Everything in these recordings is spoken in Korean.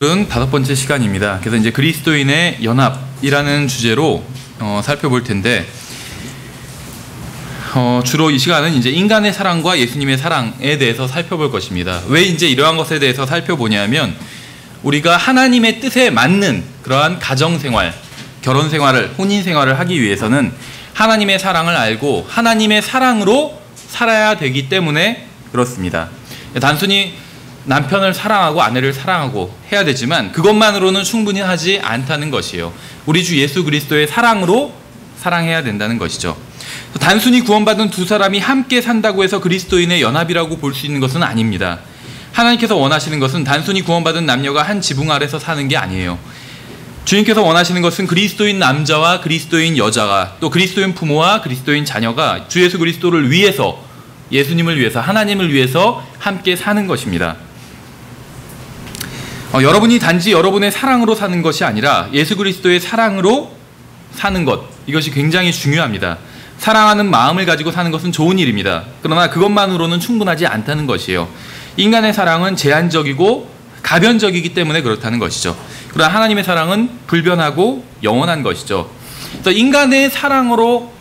오늘은 5번째 시간입니다. 그래서 이제 그리스도인의 연합이라는 주제로 살펴볼 텐데, 주로 이 시간은 이제 인간의 사랑과 예수님의 사랑에 대해서 살펴볼 것입니다. 왜 이제 이러한 것에 대해서 살펴보냐면, 우리가 하나님의 뜻에 맞는 그러한 가정생활, 결혼생활을, 혼인생활을 하기 위해서는 하나님의 사랑을 알고 하나님의 사랑으로 살아야 되기 때문에 그렇습니다. 단순히 남편을 사랑하고 아내를 사랑하고 해야 되지만 그것만으로는 충분히 하지 않다는 것이에요. 우리 주 예수 그리스도의 사랑으로 사랑해야 된다는 것이죠. 단순히 구원받은 두 사람이 함께 산다고 해서 그리스도인의 연합이라고 볼 수 있는 것은 아닙니다. 하나님께서 원하시는 것은 단순히 구원받은 남녀가 한 지붕 아래서 사는 게 아니에요. 주님께서 원하시는 것은 그리스도인 남자와 그리스도인 여자가, 또 그리스도인 부모와 그리스도인 자녀가 주 예수 그리스도를 위해서, 예수님을 위해서, 하나님을 위해서 함께 사는 것입니다. 여러분이 단지 여러분의 사랑으로 사는 것이 아니라 예수 그리스도의 사랑으로 사는 것, 이것이 굉장히 중요합니다. 사랑하는 마음을 가지고 사는 것은 좋은 일입니다. 그러나 그것만으로는 충분하지 않다는 것이에요. 인간의 사랑은 제한적이고 가변적이기 때문에 그렇다는 것이죠. 그러나 하나님의 사랑은 불변하고 영원한 것이죠. 그래서 인간의 사랑으로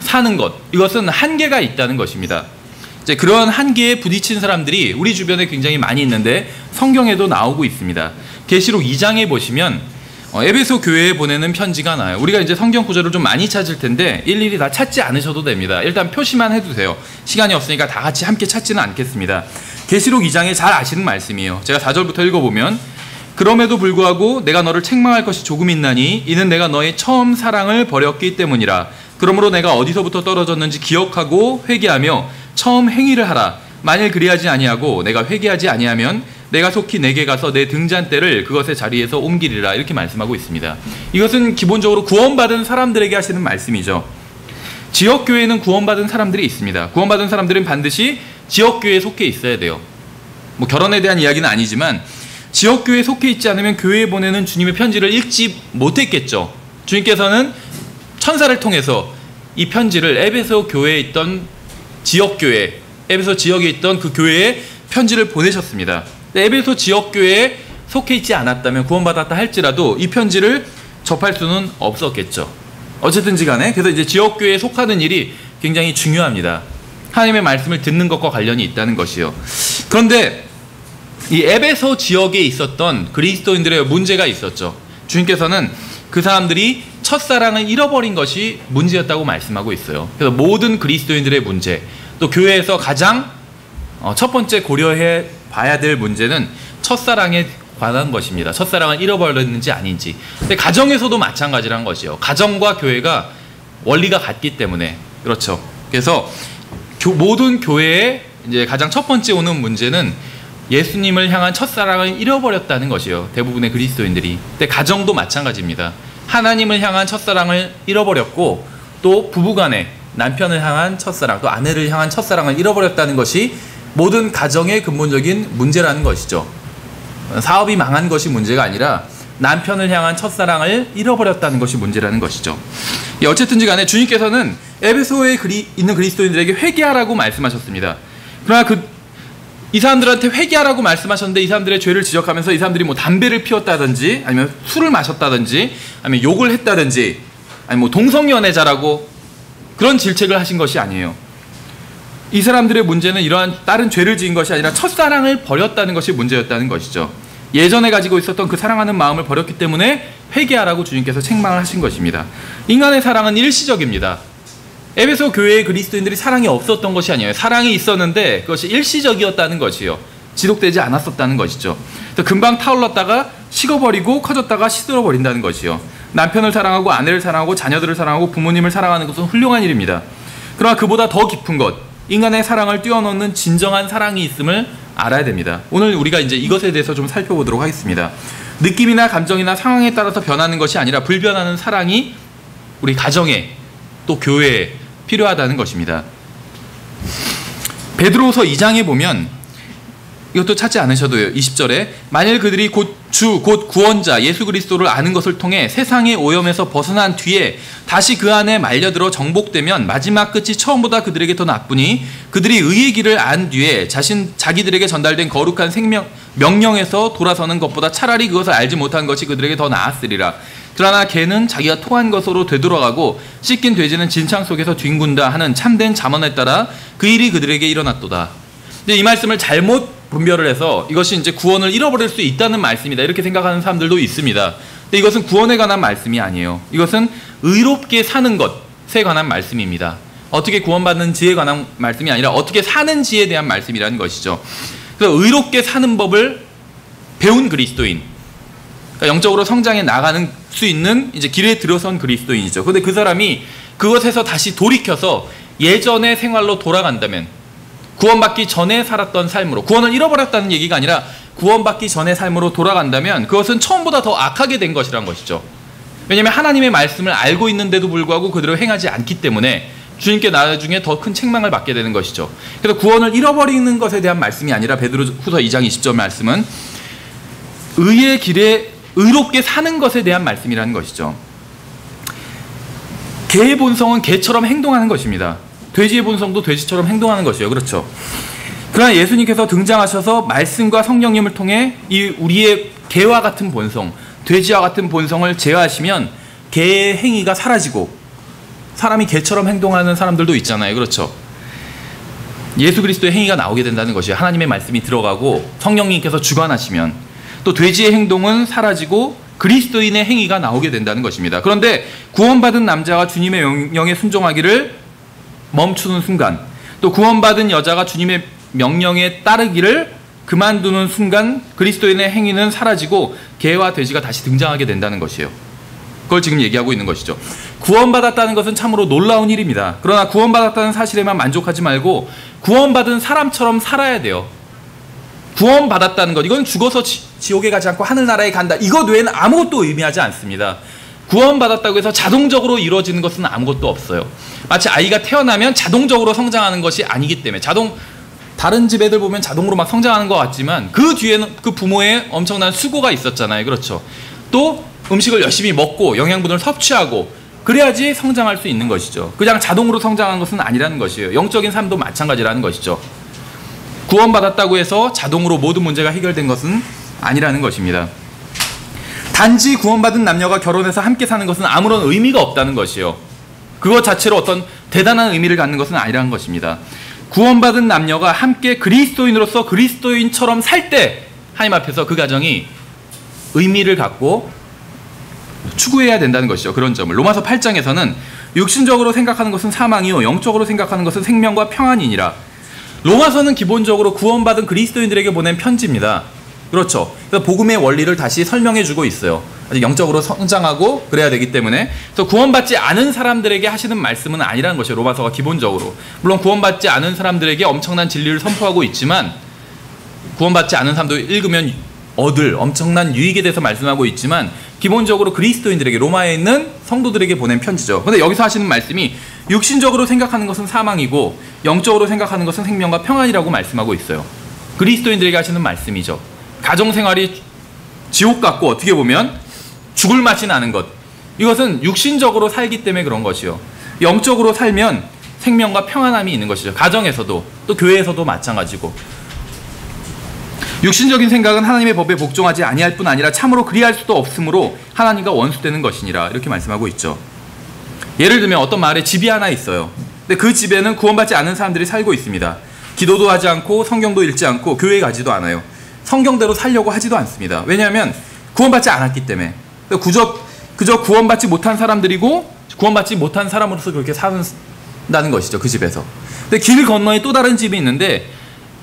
사는 것, 이것은 한계가 있다는 것입니다. 이제 그런 한계에 부딪힌 사람들이 우리 주변에 굉장히 많이 있는데 성경에도 나오고 있습니다. 계시록 2장에 보시면 에베소 교회에 보내는 편지가 나와요. 우리가 이제 성경 구절을 좀 많이 찾을 텐데 일일이 다 찾지 않으셔도 됩니다. 일단 표시만 해두세요. 시간이 없으니까 다 같이 함께 찾지는 않겠습니다. 계시록 2장에 잘 아시는 말씀이에요. 제가 4절부터 읽어보면, 그럼에도 불구하고 내가 너를 책망할 것이 조금 있나니 이는 내가 너의 처음 사랑을 버렸기 때문이라. 그러므로 내가 어디서부터 떨어졌는지 기억하고 회개하며 처음 행위를 하라. 만일 그리하지 아니하고 내가 회개하지 아니하면 내가 속히 내게 가서 내 등잔대를 그것의 자리에서 옮기리라. 이렇게 말씀하고 있습니다. 이것은 기본적으로 구원받은 사람들에게 하시는 말씀이죠. 지역교회에는 구원받은 사람들이 있습니다. 구원받은 사람들은 반드시 지역교회에 속해 있어야 돼요. 뭐 결혼에 대한 이야기는 아니지만 지역교회에 속해 있지 않으면 교회에 보내는 주님의 편지를 읽지 못했겠죠. 주님께서는 천사를 통해서 이 편지를 에베소 교회에 있던 지역교회, 에베소 지역에 있던 그 교회에 편지를 보내셨습니다. 에베소 지역교회에 속해 있지 않았다면, 구원받았다 할지라도 이 편지를 접할 수는 없었겠죠. 어쨌든지 간에 그래서 이제 지역교회에 속하는 일이 굉장히 중요합니다. 하나님의 말씀을 듣는 것과 관련이 있다는 것이요. 그런데 이 에베소 지역에 있었던 그리스도인들의 문제가 있었죠. 주님께서는 그 사람들이 첫사랑을 잃어버린 것이 문제였다고 말씀하고 있어요. 그래서 모든 그리스도인들의 문제, 또 교회에서 가장 첫 번째 고려해 봐야 될 문제는 첫사랑에 관한 것입니다. 첫사랑을 잃어버렸는지 아닌지. 근데 가정에서도 마찬가지란 것이요. 가정과 교회가 원리가 같기 때문에 그렇죠. 그래서 모든 교회에 이제 가장 첫 번째 오는 문제는 예수님을 향한 첫사랑을 잃어버렸다는 것이요. 대부분의 그리스도인들이. 근데 가정도 마찬가지입니다. 하나님을 향한 첫사랑을 잃어버렸고, 또 부부간에 남편을 향한 첫사랑, 또 아내를 향한 첫사랑을 잃어버렸다는 것이 모든 가정의 근본적인 문제라는 것이죠. 사업이 망한 것이 문제가 아니라 남편을 향한 첫사랑을 잃어버렸다는 것이 문제라는 것이죠. 어쨌든지 간에 주님께서는 에베소에 있는 그리스도인들에게 회개하라고 말씀하셨습니다. 그러나 이 사람들한테 회개하라고 말씀하셨는데 이 사람들의 죄를 지적하면서 이 사람들이 뭐 담배를 피웠다든지 아니면 술을 마셨다든지 아니면 욕을 했다든지 아니면 뭐 동성연애자라고 그런 질책을 하신 것이 아니에요. 이 사람들의 문제는 이러한 다른 죄를 지은 것이 아니라 첫사랑을 버렸다는 것이 문제였다는 것이죠. 예전에 가지고 있었던 그 사랑하는 마음을 버렸기 때문에 회개하라고 주님께서 책망을 하신 것입니다. 인간의 사랑은 일시적입니다. 에베소 교회의 그리스도인들이 사랑이 없었던 것이 아니에요. 사랑이 있었는데 그것이 일시적이었다는 것이요. 지속되지 않았었다는 것이죠. 금방 타올랐다가 식어버리고 커졌다가 시들어버린다는 것이요. 남편을 사랑하고 아내를 사랑하고 자녀들을 사랑하고 부모님을 사랑하는 것은 훌륭한 일입니다. 그러나 그보다 더 깊은 것, 인간의 사랑을 뛰어넘는 진정한 사랑이 있음을 알아야 됩니다. 오늘 우리가 이제 이것에 대해서 좀 살펴보도록 하겠습니다. 느낌이나 감정이나 상황에 따라서 변하는 것이 아니라 불변하는 사랑이 우리 가정에 또 교회에 필요하다는 것입니다. 베드로서 2장에 보면 이것도 찾지 않으셔도요. 20절에 만일 그들이 곧 주, 곧 구원자 예수 그리스도를 아는 것을 통해 세상의 오염에서 벗어난 뒤에 다시 그 안에 말려들어 정복되면 마지막 끝이 처음보다 그들에게 더 나쁘니 그들이 의의 길을 안 뒤에 자기들에게 전달된 거룩한 명령에서 돌아서는 것보다 차라리 그것을 알지 못한 것이 그들에게 더 나았으리라. 그러나 개는 자기가 토한 것으로 되돌아가고 씻긴 돼지는 진창 속에서 뒹군다 하는 참된 잠언에 따라 그 일이 그들에게 일어났도다. 근데 이 말씀을 잘못 분별을 해서 이것이 이제 구원을 잃어버릴 수 있다는 말씀이다 이렇게 생각하는 사람들도 있습니다. 근데 이것은 구원에 관한 말씀이 아니에요. 이것은 의롭게 사는 것에 관한 말씀입니다. 어떻게 구원받는지에 관한 말씀이 아니라 어떻게 사는지에 대한 말씀이라는 것이죠. 그래서 의롭게 사는 법을 배운 그리스도인, 그러니까 영적으로 성장해 나가는 수 있는 이제 길에 들어선 그리스도인이죠. 그런데 그 사람이 그것에서 다시 돌이켜서 예전의 생활로 돌아간다면, 구원받기 전에 살았던 삶으로, 구원을 잃어버렸다는 얘기가 아니라 구원받기 전의 삶으로 돌아간다면 그것은 처음보다 더 악하게 된 것이라는 것이죠. 왜냐하면 하나님의 말씀을 알고 있는데도 불구하고 그대로 행하지 않기 때문에 주님께 나중에 더 큰 책망을 받게 되는 것이죠. 그래서 구원을 잃어버리는 것에 대한 말씀이 아니라 베드로후서 2장 20절 말씀은 의의 길에 의롭게 사는 것에 대한 말씀이라는 것이죠. 개의 본성은 개처럼 행동하는 것입니다. 돼지의 본성도 돼지처럼 행동하는 것이에요. 그렇죠. 그러나 예수님께서 등장하셔서 말씀과 성령님을 통해 이 우리의 개와 같은 본성, 돼지와 같은 본성을 제어하시면 개의 행위가 사라지고 사람이 개처럼 행동하는 사람들도 있잖아요. 그렇죠. 예수 그리스도의 행위가 나오게 된다는 것이에요. 하나님의 말씀이 들어가고 성령님께서 주관하시면 또 돼지의 행동은 사라지고 그리스도인의 행위가 나오게 된다는 것입니다. 그런데 구원받은 남자가 주님의 명령에 순종하기를 멈추는 순간, 또 구원받은 여자가 주님의 명령에 따르기를 그만두는 순간 그리스도인의 행위는 사라지고 개와 돼지가 다시 등장하게 된다는 것이에요. 그걸 지금 얘기하고 있는 것이죠. 구원받았다는 것은 참으로 놀라운 일입니다. 그러나 구원받았다는 사실에만 만족하지 말고 구원받은 사람처럼 살아야 돼요. 구원받았다는 것, 이건 죽어서 지옥에 가지 않고 하늘나라에 간다, 이것 외에는 아무것도 의미하지 않습니다. 구원받았다고 해서 자동적으로 이루어지는 것은 아무것도 없어요. 마치 아이가 태어나면 자동적으로 성장하는 것이 아니기 때문에, 다른 집 애들 보면 자동으로 막 성장하는 것 같지만 그 뒤에는 그 부모의 엄청난 수고가 있었잖아요. 그렇죠. 또 음식을 열심히 먹고 영양분을 섭취하고 그래야지 성장할 수 있는 것이죠. 그냥 자동으로 성장하는 것은 아니라는 것이에요. 영적인 삶도 마찬가지라는 것이죠. 구원받았다고 해서 자동으로 모든 문제가 해결된 것은 아니라는 것입니다. 단지 구원받은 남녀가 결혼해서 함께 사는 것은 아무런 의미가 없다는 것이요. 그것 자체로 어떤 대단한 의미를 갖는 것은 아니라는 것입니다. 구원받은 남녀가 함께 그리스도인으로서 그리스도인처럼 살 때 하나님 앞에서 그 가정이 의미를 갖고 추구해야 된다는 것이죠. 그런 점을. 로마서 8장에서는 육신적으로 생각하는 것은 사망이요 영적으로 생각하는 것은 생명과 평안이니라. 로마서는 기본적으로 구원받은 그리스도인들에게 보낸 편지입니다. 그렇죠. 그래서 복음의 원리를 다시 설명해주고 있어요. 아직 영적으로 성장하고 그래야 되기 때문에. 그래서 구원받지 않은 사람들에게 하시는 말씀은 아니라는 것이에요. 로마서가 기본적으로. 물론 구원받지 않은 사람들에게 엄청난 진리를 선포하고 있지만, 구원받지 않은 사람도 읽으면 얻을 엄청난 유익에 대해서 말씀하고 있지만, 기본적으로 그리스도인들에게, 로마에 있는 성도들에게 보낸 편지죠. 그런데 여기서 하시는 말씀이 육신적으로 생각하는 것은 사망이고 영적으로 생각하는 것은 생명과 평안이라고 말씀하고 있어요. 그리스도인들에게 하시는 말씀이죠. 가정생활이 지옥 같고 어떻게 보면 죽을 맛이 나는 것, 이것은 육신적으로 살기 때문에 그런 것이요. 영적으로 살면 생명과 평안함이 있는 것이죠. 가정에서도 또 교회에서도 마찬가지고. 육신적인 생각은 하나님의 법에 복종하지 아니할 뿐 아니라 참으로 그리할 수도 없으므로 하나님과 원수되는 것이니라, 이렇게 말씀하고 있죠. 예를 들면 어떤 마을에 집이 하나 있어요. 근데 그 집에는 구원받지 않은 사람들이 살고 있습니다. 기도도 하지 않고 성경도 읽지 않고 교회에 가지도 않아요. 성경대로 살려고 하지도 않습니다. 왜냐하면 구원받지 않았기 때문에. 그저 구원받지 못한 사람들이고 구원받지 못한 사람으로서 그렇게 산다는 것이죠. 그 집에서. 근데 길 건너에 또 다른 집이 있는데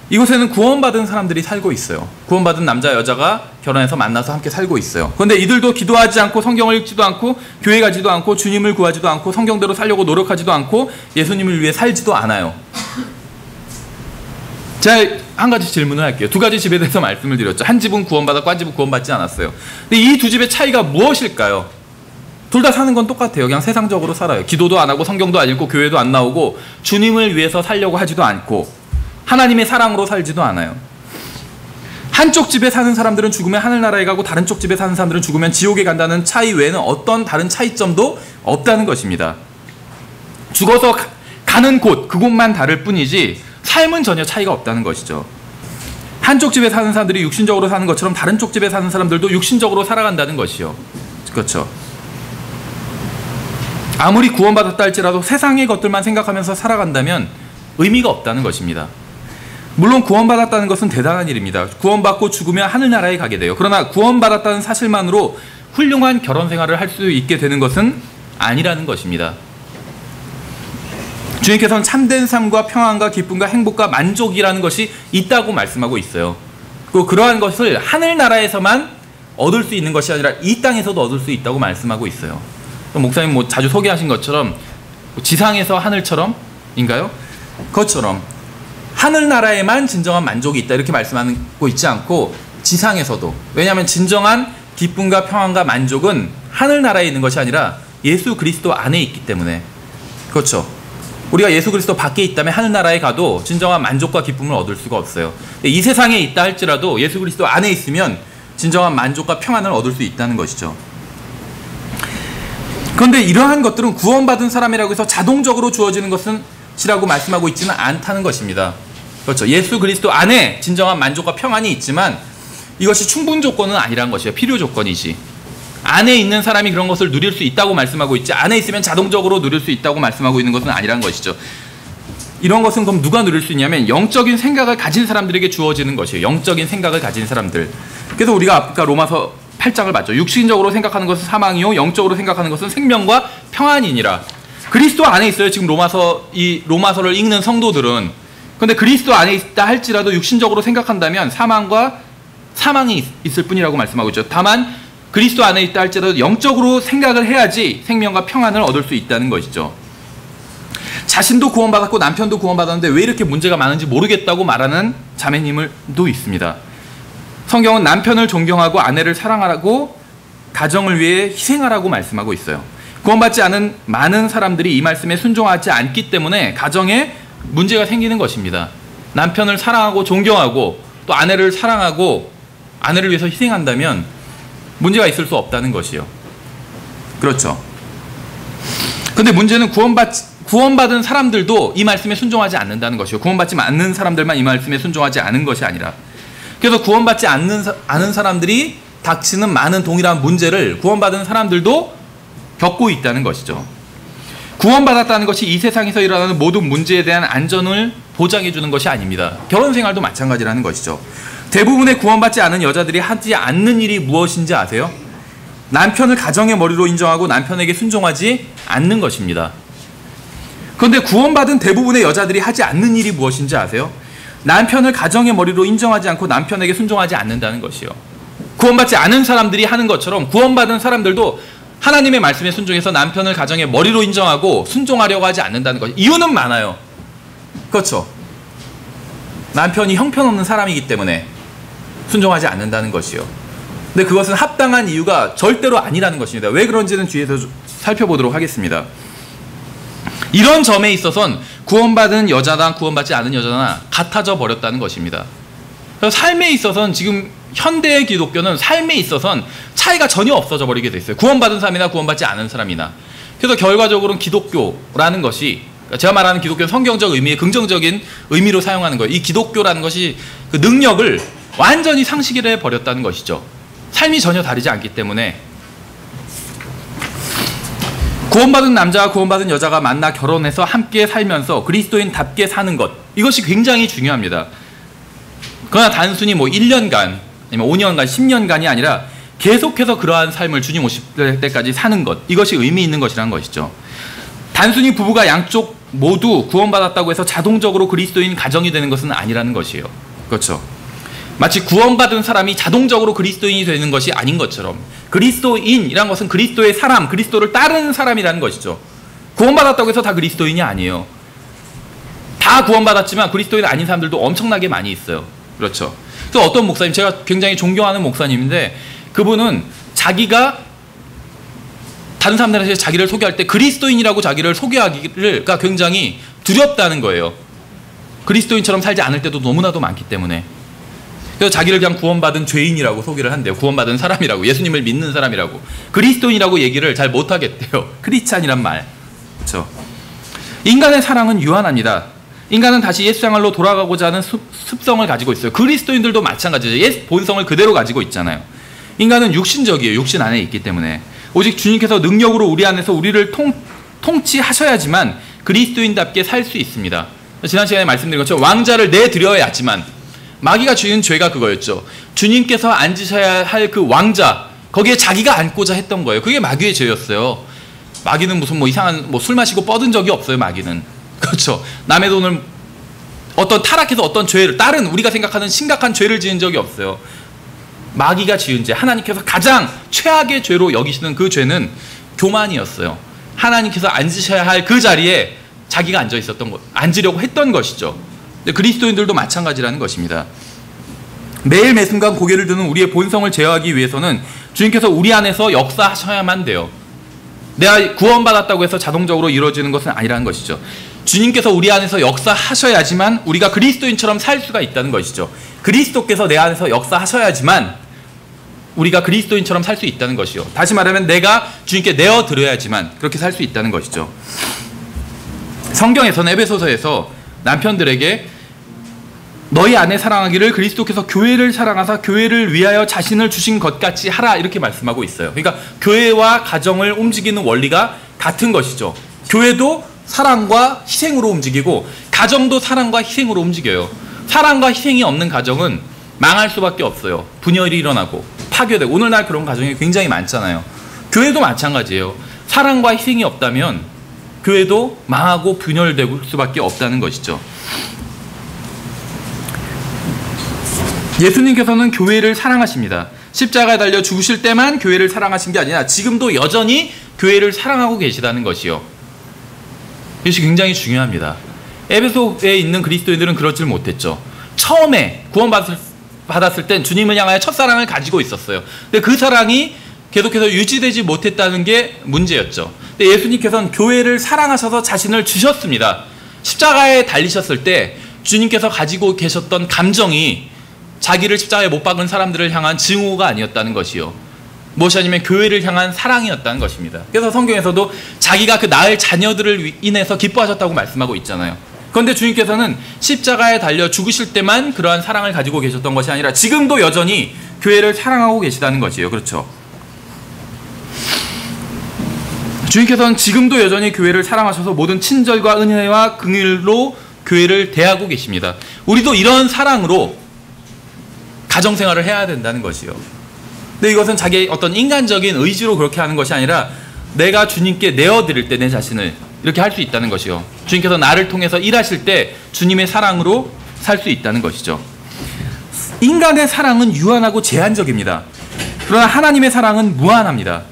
이곳에는 구원받은 사람들이 살고 있어요. 구원받은 남자 여자가 결혼해서 만나서 함께 살고 있어요. 그런데 이들도 기도하지 않고 성경을 읽지도 않고 교회 가지도 않고 주님을 구하지도 않고 성경대로 살려고 노력하지도 않고 예수님을 위해 살지도 않아요. 제가 한 가지 질문을 할게요. 두 가지 집에 대해서 말씀을 드렸죠. 한 집은 구원받았고 한 집은 구원받지 않았어요. 근데 이 두 집의 차이가 무엇일까요? 둘 다 사는 건 똑같아요. 그냥 세상적으로 살아요. 기도도 안 하고 성경도 안 읽고 교회도 안 나오고 주님을 위해서 살려고 하지도 않고 하나님의 사랑으로 살지도 않아요. 한쪽 집에 사는 사람들은 죽으면 하늘나라에 가고 다른 쪽 집에 사는 사람들은 죽으면 지옥에 간다는 차이 외에는 어떤 다른 차이점도 없다는 것입니다. 죽어서 가는 곳, 그곳만 다를 뿐이지 삶은 전혀 차이가 없다는 것이죠. 한쪽 집에 사는 사람들이 육신적으로 사는 것처럼 다른 쪽 집에 사는 사람들도 육신적으로 살아간다는 것이요. 그렇죠. 아무리 구원받았다 할지라도 세상의 것들만 생각하면서 살아간다면 의미가 없다는 것입니다. 물론 구원받았다는 것은 대단한 일입니다. 구원받고 죽으면 하늘나라에 가게 돼요. 그러나 구원받았다는 사실만으로 훌륭한 결혼 생활을 할 수 있게 되는 것은 아니라는 것입니다. 주님께서는 참된 삶과 평안과 기쁨과 행복과 만족이라는 것이 있다고 말씀하고 있어요. 그러한 것을 하늘나라에서만 얻을 수 있는 것이 아니라 이 땅에서도 얻을 수 있다고 말씀하고 있어요. 목사님 자주 소개하신 것처럼 지상에서 하늘처럼인가요? 그것처럼 하늘나라에만 진정한 만족이 있다 이렇게 말씀하고 있지 않고 지상에서도, 왜냐하면 진정한 기쁨과 평안과 만족은 하늘나라에 있는 것이 아니라 예수 그리스도 안에 있기 때문에. 그렇죠. 우리가 예수 그리스도 밖에 있다면 하늘나라에 가도 진정한 만족과 기쁨을 얻을 수가 없어요. 이 세상에 있다 할지라도 예수 그리스도 안에 있으면 진정한 만족과 평안을 얻을 수 있다는 것이죠. 그런데 이러한 것들은 구원받은 사람이라고 해서 자동적으로 주어지는 것이라고 말씀하고 있지는 않다는 것입니다. 그렇죠. 예수 그리스도 안에 진정한 만족과 평안이 있지만 이것이 충분 조건은 아니라는 것이에요. 필요 조건이지. 안에 있는 사람이 그런 것을 누릴 수 있다고 말씀하고 있지, 안에 있으면 자동적으로 누릴 수 있다고 말씀하고 있는 것은 아니라는 것이죠. 이런 것은 그럼 누가 누릴 수 있냐면 영적인 생각을 가진 사람들에게 주어지는 것이에요. 영적인 생각을 가진 사람들. 그래서 우리가 아까 로마서 8장을 봤죠. 육신적으로 생각하는 것은 사망이요 영적으로 생각하는 것은 생명과 평안이니라. 그리스도 안에 있어요. 지금 로마서를 읽는 성도들은. 그런데 그리스도 안에 있다 할지라도 육신적으로 생각한다면 사망이 있을 뿐이라고 말씀하고 있죠. 다만 그리스도 안에 있다 할지라도 영적으로 생각을 해야지 생명과 평안을 얻을 수 있다는 것이죠. 자신도 구원받았고 남편도 구원받았는데 왜 이렇게 문제가 많은지 모르겠다고 말하는 자매님들도 있습니다. 성경은 남편을 존경하고 아내를 사랑하라고 가정을 위해 희생하라고 말씀하고 있어요. 구원받지 않은 많은 사람들이 이 말씀에 순종하지 않기 때문에 가정에 문제가 생기는 것입니다. 남편을 사랑하고 존경하고 또 아내를 사랑하고 아내를 위해서 희생한다면 문제가 있을 수 없다는 것이요. 그렇죠. 근데 문제는 구원받은 사람들도 이 말씀에 순종하지 않는다는 것이요. 구원받지 않는 사람들만 이 말씀에 순종하지 않은 것이 아니라, 그래서 구원받지 않은 사람들이 닥치는 많은 동일한 문제를 구원받은 사람들도 겪고 있다는 것이죠. 구원받았다는 것이 이 세상에서 일어나는 모든 문제에 대한 안전을 보장해 주는 것이 아닙니다. 결혼 생활도 마찬가지라는 것이죠. 대부분의 구원받지 않은 여자들이 하지 않는 일이 무엇인지 아세요? 남편을 가정의 머리로 인정하고 남편에게 순종하지 않는 것입니다. 그런데 구원받은 대부분의 여자들이 하지 않는 일이 무엇인지 아세요? 남편을 가정의 머리로 인정하지 않고 남편에게 순종하지 않는다는 것이요. 구원받지 않은 사람들이 하는 것처럼 구원받은 사람들도 하나님의 말씀에 순종해서 남편을 가정의 머리로 인정하고 순종하려고 하지 않는다는 것. 이유는 많아요. 그렇죠. 남편이 형편없는 사람이기 때문에 순종하지 않는다는 것이요. 근데 그것은 합당한 이유가 절대로 아니라는 것입니다. 왜 그런지는 뒤에서 살펴보도록 하겠습니다. 이런 점에 있어서는 구원받은 여자나 구원받지 않은 여자나 같아져 버렸다는 것입니다. 그래서 삶에 있어서는 지금 현대의 기독교는 삶에 있어서는 차이가 전혀 없어져 버리게 됐어요. 구원받은 사람이나 구원받지 않은 사람이나. 그래서 결과적으로는 기독교라는 것이, 제가 말하는 기독교는 성경적 의미의 긍정적인 의미로 사용하는 거예요. 이 기독교라는 것이 그 능력을 완전히 상실해 버렸다는 것이죠. 삶이 전혀 다르지 않기 때문에. 구원받은 남자와 구원받은 여자가 만나 결혼해서 함께 살면서 그리스도인답게 사는 것, 이것이 굉장히 중요합니다. 그러나 단순히 1년간 아니면 5년간 10년간이 아니라 계속해서 그러한 삶을 주님 오실 때까지 사는 것, 이것이 의미 있는 것이라는 것이죠. 단순히 부부가 양쪽 모두 구원받았다고 해서 자동적으로 그리스도인 가정이 되는 것은 아니라는 것이에요. 그렇죠. 마치 구원받은 사람이 자동적으로 그리스도인이 되는 것이 아닌 것처럼, 그리스도인이란 것은 그리스도의 사람, 그리스도를 따르는 사람이라는 것이죠. 구원받았다고 해서 다 그리스도인이 아니에요. 다 구원받았지만 그리스도인 아닌 사람들도 엄청나게 많이 있어요. 그렇죠. 그래서 어떤 목사님, 제가 굉장히 존경하는 목사님인데, 그분은 자기가 다른 사람들한테 자기를 소개할 때 그리스도인이라고 자기를 소개하기가 굉장히 두렵다는 거예요. 그리스도인처럼 살지 않을 때도 너무나도 많기 때문에. 그래서 자기를 그냥 구원받은 죄인이라고 소개를 한대요. 구원받은 사람이라고, 예수님을 믿는 사람이라고. 그리스도인이라고 얘기를 잘 못하겠대요. 크리스찬이란 말. 그렇죠. 인간의 사랑은 유한합니다. 인간은 다시 옛생활로 돌아가고자 하는 습성을 가지고 있어요. 그리스도인들도 마찬가지죠. 옛 본성을 그대로 가지고 있잖아요. 인간은 육신적이에요. 육신 안에 있기 때문에. 오직 주님께서 능력으로 우리 안에서 우리를 통치하셔야지만 그리스도인답게 살 수 있습니다. 지난 시간에 말씀드린 것처럼 왕자를 내드려야지만, 마귀가 지은 죄가 그거였죠. 주님께서 앉으셔야 할 그 왕자, 거기에 자기가 앉고자 했던 거예요. 그게 마귀의 죄였어요. 마귀는 무슨 이상한 술 마시고 뻗은 적이 없어요. 마귀는. 그렇죠. 남의 돈을 어떤 타락해서 어떤 죄를, 다른 우리가 생각하는 심각한 죄를 지은 적이 없어요. 마귀가 지은 죄, 하나님께서 가장 최악의 죄로 여기시는 그 죄는 교만이었어요. 하나님께서 앉으셔야 할 그 자리에 자기가 앉아 있었던 것, 앉으려고 했던 것이죠. 그리스도인들도 마찬가지라는 것입니다. 매일 매순간 고개를 드는 우리의 본성을 제어하기 위해서는 주님께서 우리 안에서 역사하셔야만 돼요. 내가 구원받았다고 해서 자동적으로 이루어지는 것은 아니라는 것이죠. 주님께서 우리 안에서 역사하셔야지만 우리가 그리스도인처럼 살 수가 있다는 것이죠. 그리스도께서 내 안에서 역사하셔야지만 우리가 그리스도인처럼 살 수 있다는 것이요. 다시 말하면 내가 주님께 내어드려야지만 그렇게 살 수 있다는 것이죠. 성경에서는 에베소서에서 남편들에게 너희 아내 사랑하기를 그리스도께서 교회를 사랑하사 교회를 위하여 자신을 주신 것 같이 하라, 이렇게 말씀하고 있어요. 그러니까 교회와 가정을 움직이는 원리가 같은 것이죠. 교회도 사랑과 희생으로 움직이고 가정도 사랑과 희생으로 움직여요. 사랑과 희생이 없는 가정은 망할 수밖에 없어요. 분열이 일어나고 파괴되고, 오늘날 그런 가정이 굉장히 많잖아요. 교회도 마찬가지예요. 사랑과 희생이 없다면 교회도 망하고 분열될 수밖에 없다는 것이죠. 예수님께서는 교회를 사랑하십니다. 십자가에 달려 죽으실 때만 교회를 사랑하신 게 아니라 지금도 여전히 교회를 사랑하고 계시다는 것이요. 이것이 굉장히 중요합니다. 에베소에 있는 그리스도인들은 그러질 못했죠. 처음에 구원받았을 땐 주님을 향하여 첫사랑을 가지고 있었어요. 근데 그 사랑이 계속해서 유지되지 못했다는 게 문제였죠. 근데 예수님께서는 교회를 사랑하셔서 자신을 주셨습니다. 십자가에 달리셨을 때 주님께서 가지고 계셨던 감정이 자기를 십자가에 못 박은 사람들을 향한 증오가 아니었다는 것이요. 무엇이 아니면 교회를 향한 사랑이었다는 것입니다. 그래서 성경에서도 자기가 그 낳을 자녀들을 인해서 기뻐하셨다고 말씀하고 있잖아요. 그런데 주님께서는 십자가에 달려 죽으실 때만 그러한 사랑을 가지고 계셨던 것이 아니라 지금도 여전히 교회를 사랑하고 계시다는 것이에요. 그렇죠? 주님께서는 지금도 여전히 교회를 사랑하셔서 모든 친절과 은혜와 긍휼로 교회를 대하고 계십니다. 우리도 이런 사랑으로 가정생활을 해야 된다는 것이요. 근데 이것은 자기의 어떤 인간적인 의지로 그렇게 하는 것이 아니라 내가 주님께 내어드릴 때 내 자신을 이렇게 할 수 있다는 것이요. 주님께서 나를 통해서 일하실 때 주님의 사랑으로 살 수 있다는 것이죠. 인간의 사랑은 유한하고 제한적입니다. 그러나 하나님의 사랑은 무한합니다.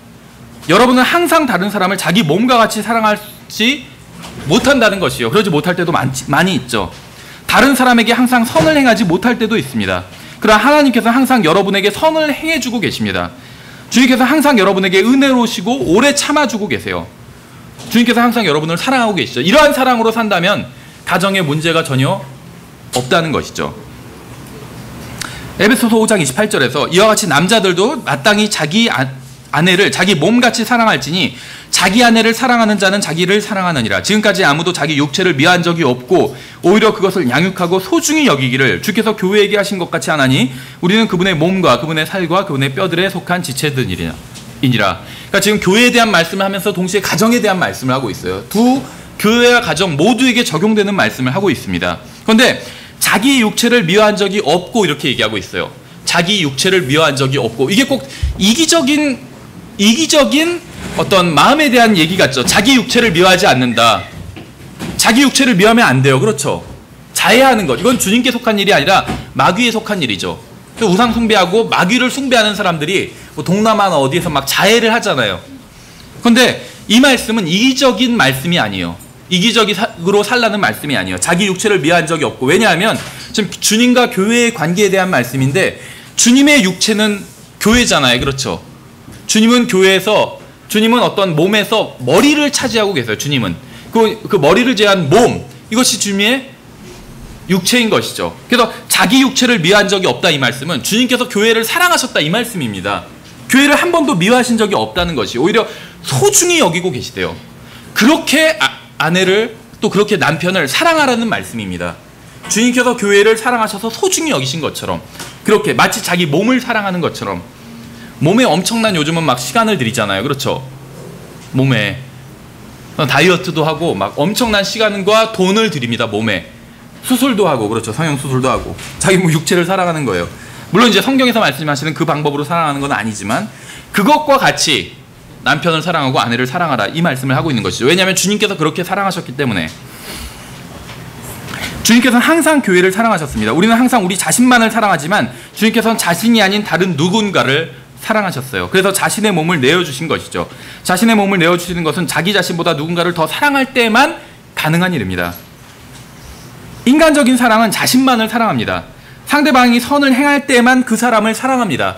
여러분은 항상 다른 사람을 자기 몸과 같이 사랑하지 못한다는 것이요. 그러지 못할 때도 많이 있죠. 다른 사람에게 항상 선을 행하지 못할 때도 있습니다. 그러나 하나님께서 항상 여러분에게 선을 행해주고 계십니다. 주님께서 항상 여러분에게 은혜로우시고 오래 참아주고 계세요. 주님께서 항상 여러분을 사랑하고 계시죠. 이러한 사랑으로 산다면 가정에 문제가 전혀 없다는 것이죠. 에베소서 5장 28절에서 이와 같이 남자들도 마땅히 자기 아내를 자기 몸같이 사랑할지니 자기 아내를 사랑하는 자는 자기를 사랑하느니라. 지금까지 아무도 자기 육체를 미워한 적이 없고 오히려 그것을 양육하고 소중히 여기기를 주께서 교회에게 하신 것 같이 하나니 우리는 그분의 몸과 그분의 살과 그분의 뼈들에 속한 지체들이니라. 그러니까 지금 교회에 대한 말씀을 하면서 동시에 가정에 대한 말씀을 하고 있어요. 두 교회와 가정 모두에게 적용되는 말씀을 하고 있습니다. 그런데 자기 육체를 미워한 적이 없고 이렇게 얘기하고 있어요. 자기 육체를 미워한 적이 없고, 이게 꼭 이기적인 어떤 마음에 대한 얘기 같죠. 자기 육체를 미워하지 않는다. 자기 육체를 미워하면 안 돼요. 그렇죠? 자해하는 것. 이건 주님께 속한 일이 아니라 마귀에 속한 일이죠. 우상 숭배하고 마귀를 숭배하는 사람들이 뭐 동남아나 어디에서 막 자해를 하잖아요. 그런데 이 말씀은 이기적인 말씀이 아니에요. 이기적으로 살라는 말씀이 아니에요. 자기 육체를 미워한 적이 없고. 왜냐하면 지금 주님과 교회의 관계에 대한 말씀인데 주님의 육체는 교회잖아요. 그렇죠? 주님은 어떤 몸에서 머리를 차지하고 계세요. 주님은 그 머리를 제한 몸, 이것이 주님의 육체인 것이죠. 그래서 자기 육체를 미워한 적이 없다 이 말씀은 주님께서 교회를 사랑하셨다 이 말씀입니다. 교회를 한 번도 미워하신 적이 없다는 것이 오히려 소중히 여기고 계시대요. 그렇게 아내를 또 그렇게 남편을 사랑하라는 말씀입니다. 주님께서 교회를 사랑하셔서 소중히 여기신 것처럼 그렇게 마치 자기 몸을 사랑하는 것처럼 몸에 엄청난 요즘은 막 시간을 들이잖아요. 그렇죠? 몸에 다이어트도 하고 막 엄청난 시간과 돈을 들입니다. 몸에 수술도 하고 그렇죠. 성형 수술도 하고 자기 뭐 육체를 사랑하는 거예요. 물론 이제 성경에서 말씀하시는 그 방법으로 사랑하는 건 아니지만 그것과 같이 남편을 사랑하고 아내를 사랑하라 이 말씀을 하고 있는 것이죠. 왜냐하면 주님께서 그렇게 사랑하셨기 때문에. 주님께서는 항상 교회를 사랑하셨습니다. 우리는 항상 우리 자신만을 사랑하지만 주님께서는 자신이 아닌 다른 누군가를 사랑하셨어요. 그래서 자신의 몸을 내어주신 것이죠. 자신의 몸을 내어주시는 것은 자기 자신보다 누군가를 더 사랑할 때만 가능한 일입니다. 인간적인 사랑은 자신만을 사랑합니다. 상대방이 선을 행할 때만 그 사람을 사랑합니다.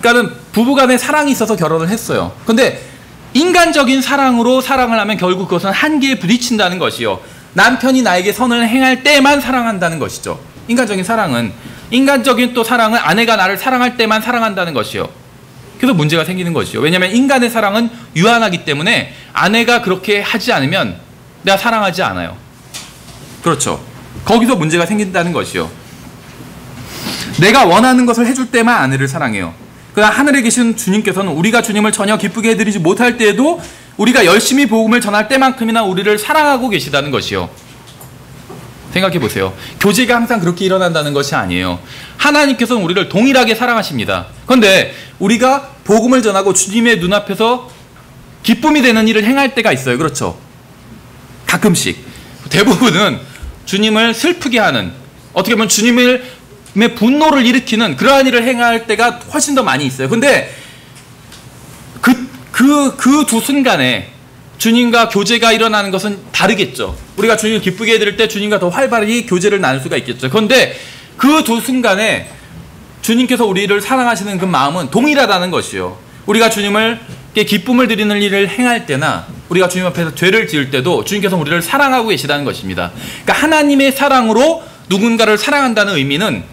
그러니까 부부간에 사랑이 있어서 결혼을 했어요. 근데 인간적인 사랑으로 사랑을 하면 결국 그것은 한계에 부딪힌다는 것이요. 남편이 나에게 선을 행할 때만 사랑한다는 것이죠. 인간적인 사랑은 인간적인 또 사랑은 아내가 나를 사랑할 때만 사랑한다는 것이요. 그래서 문제가 생기는 것이요. 왜냐하면 인간의 사랑은 유한하기 때문에 아내가 그렇게 하지 않으면 내가 사랑하지 않아요. 그렇죠. 거기서 문제가 생긴다는 것이요. 내가 원하는 것을 해줄 때만 아내를 사랑해요. 그러나 하늘에 계신 주님께서는 우리가 주님을 전혀 기쁘게 해드리지 못할 때에도 우리가 열심히 복음을 전할 때만큼이나 우리를 사랑하고 계시다는 것이요. 생각해 보세요. 교제가 항상 그렇게 일어난다는 것이 아니에요. 하나님께서는 우리를 동일하게 사랑하십니다. 그런데 우리가 복음을 전하고 주님의 눈앞에서 기쁨이 되는 일을 행할 때가 있어요. 그렇죠. 가끔씩. 대부분은 주님을 슬프게 하는, 어떻게 보면 주님의 분노를 일으키는 그러한 일을 행할 때가 훨씬 더 많이 있어요. 근데 그 두 순간에 주님과 교제가 일어나는 것은 다르겠죠. 우리가 주님을 기쁘게 해드릴 때 주님과 더 활발히 교제를 나눌 수가 있겠죠. 그런데 그 두 순간에 주님께서 우리를 사랑하시는 그 마음은 동일하다는 것이요. 우리가 주님을 기쁨을 드리는 일을 행할 때나 우리가 주님 앞에서 죄를 지을 때도 주님께서 우리를 사랑하고 계시다는 것입니다. 그러니까 하나님의 사랑으로 누군가를 사랑한다는 의미는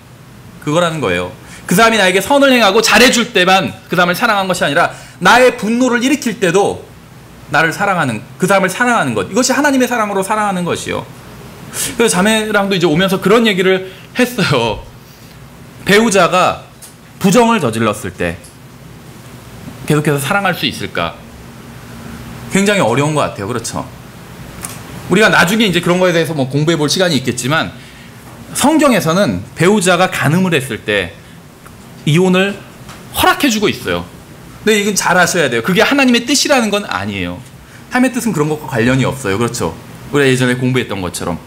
그거라는 거예요. 그 사람이 나에게 선을 행하고 잘해줄 때만 그 사람을 사랑한 것이 아니라 나의 분노를 일으킬 때도 나를 사랑하는, 그 사람을 사랑하는 것, 이것이 하나님의 사랑으로 사랑하는 것이요. 그래서 자매랑도 이제 오면서 그런 얘기를 했어요. 배우자가 부정을 저질렀을 때 계속해서 사랑할 수 있을까? 굉장히 어려운 것 같아요. 그렇죠? 우리가 나중에 이제 그런 거에 대해서 뭐 공부해 볼 시간이 있겠지만 성경에서는 배우자가 간음을 했을 때 이혼을 허락해주고 있어요. 근데 이건 잘 아셔야 돼요. 그게 하나님의 뜻이라는 건 아니에요. 하나님의 뜻은 그런 것과 관련이 없어요. 그렇죠? 우리가 예전에 공부했던 것처럼.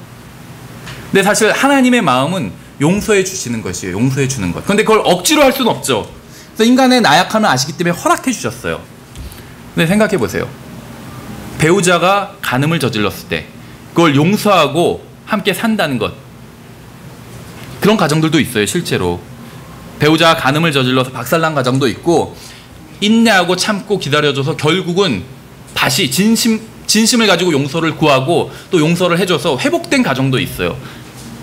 근데 사실 하나님의 마음은 용서해 주시는 것이에요. 용서해 주는 것. 근데 그걸 억지로 할 수는 없죠. 그래서 인간의 나약함을 아시기 때문에 허락해 주셨어요. 근데 생각해 보세요. 배우자가 간음을 저질렀을 때 그걸 용서하고 함께 산다는 것. 그런 가정들도 있어요. 실제로. 배우자가 간음을 저질러서 박살난 가정도 있고 인내하고 참고 기다려줘서 결국은 다시 진심을 가지고 용서를 구하고 또 용서를 해줘서 회복된 가정도 있어요.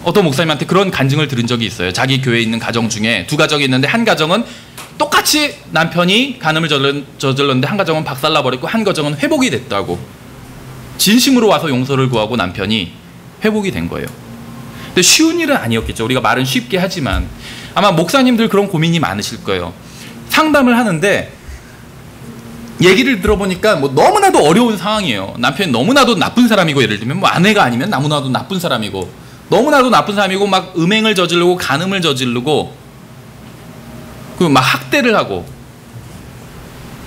어떤 목사님한테 그런 간증을 들은 적이 있어요. 자기 교회에 있는 가정 중에 두 가정이 있는데 한 가정은 똑같이 남편이 간음을 저질렀는데 한 가정은 박살나버렸고 한 가정은 회복이 됐다고. 진심으로 와서 용서를 구하고 남편이 회복이 된 거예요. 근데 쉬운 일은 아니었겠죠. 우리가 말은 쉽게 하지만 아마 목사님들 그런 고민이 많으실 거예요. 상담을 하는데 얘기를 들어보니까 뭐 너무나도 어려운 상황이에요. 남편이 너무나도 나쁜 사람이고, 예를 들면 뭐 아내가 아니면 너무나도 나쁜 사람이고, 너무나도 나쁜 사람이고 막 음행을 저지르고 간음을 저지르고 그 막 학대를 하고,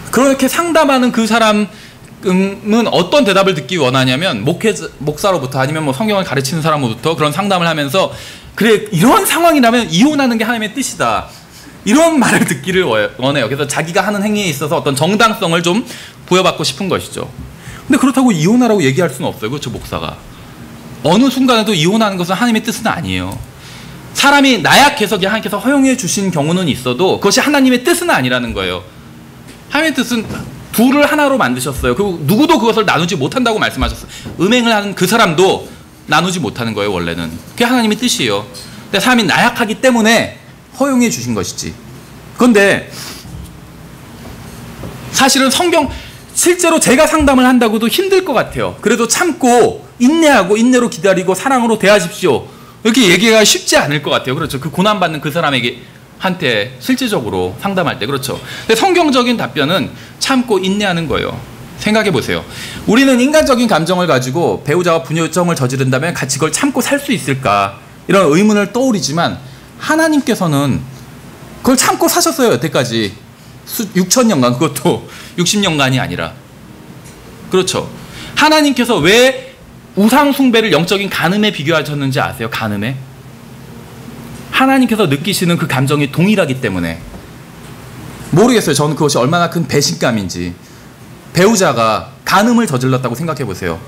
그렇게 상담하는 그 사람은 어떤 대답을 듣기 원하냐면 목사로부터 아니면 뭐 성경을 가르치는 사람으로부터 그런 상담을 하면서 그래, 이런 상황이라면 이혼하는 게 하나님의 뜻이다, 이런 말을 듣기를 원해요. 그래서 자기가 하는 행위에 있어서 어떤 정당성을 좀 부여받고 싶은 것이죠. 근데 그렇다고 이혼하라고 얘기할 수는 없어요. 그렇죠, 목사가. 어느 순간에도 이혼하는 것은 하나님의 뜻은 아니에요. 사람이 나약해서 하나님께서 허용해 주신 경우는 있어도 그것이 하나님의 뜻은 아니라는 거예요. 하나님의 뜻은 둘을 하나로 만드셨어요. 그리고 누구도 그것을 나누지 못한다고 말씀하셨어요. 음행을 하는 그 사람도 나누지 못하는 거예요, 원래는. 그게 하나님의 뜻이에요. 근데 사람이 나약하기 때문에 허용해 주신 것이지. 그런데 사실은 성경, 실제로 제가 상담을 한다고도 힘들 것 같아요. 그래도 참고 인내하고 인내로 기다리고 사랑으로 대하십시오. 이렇게 얘기가 쉽지 않을 것 같아요. 그렇죠. 그 고난받는 그 사람에게 한테 실질적으로 상담할 때. 그렇죠. 근데 성경적인 답변은 참고 인내하는 거예요. 생각해 보세요. 우리는 인간적인 감정을 가지고 배우자와 분요점을 저지른다면 같이 그걸 참고 살 수 있을까? 이런 의문을 떠올리지만 하나님께서는 그걸 참고 사셨어요. 여태까지 6,000년간, 그것도 60년간이 아니라. 그렇죠. 하나님께서 왜 우상 숭배를 영적인 간음에 비교하셨는지 아세요? 간음에? 하나님께서 느끼시는 그 감정이 동일하기 때문에. 모르겠어요. 저는 그것이 얼마나 큰 배신감인지. 배우자가 간음을 저질렀다고 생각해 보세요.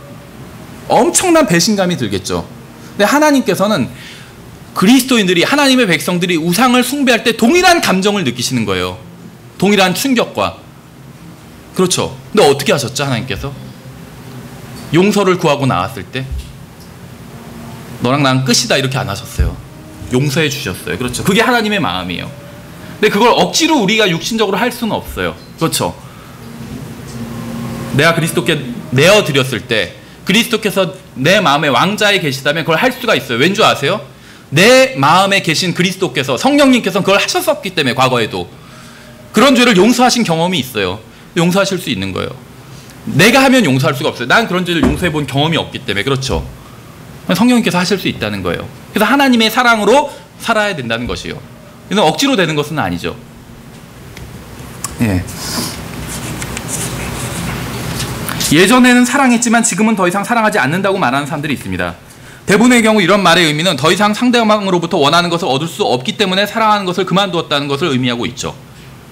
엄청난 배신감이 들겠죠. 근데 하나님께서는 그리스도인들이, 하나님의 백성들이 우상을 숭배할 때 동일한 감정을 느끼시는 거예요. 동일한 충격과. 그렇죠. 근데 어떻게 하셨죠, 하나님께서? 용서를 구하고 나왔을 때 너랑 나랑 끝이다 이렇게 안 하셨어요. 용서해 주셨어요. 그렇죠. 그게 하나님의 마음이에요. 근데 그걸 억지로 우리가 육신적으로 할 수는 없어요. 그렇죠. 내가 그리스도께 내어드렸을 때 그리스도께서 내 마음에 왕자에 계시다면 그걸 할 수가 있어요. 왠 줄 아세요? 내 마음에 계신 그리스도께서, 성령님께서 그걸 하셨었기 때문에, 과거에도 그런 죄를 용서하신 경험이 있어요. 용서하실 수 있는 거예요. 내가 하면 용서할 수가 없어요. 난 그런 죄를 용서해 본 경험이 없기 때문에. 그렇죠. 성령님께서 하실 수 있다는 거예요. 그래서 하나님의 사랑으로 살아야 된다는 것이요. 이건 억지로 되는 것은 아니죠. 예. 예전에는 사랑했지만 지금은 더 이상 사랑하지 않는다고 말하는 사람들이 있습니다. 대부분의 경우 이런 말의 의미는 더 이상 상대방으로부터 원하는 것을 얻을 수 없기 때문에 사랑하는 것을 그만두었다는 것을 의미하고 있죠.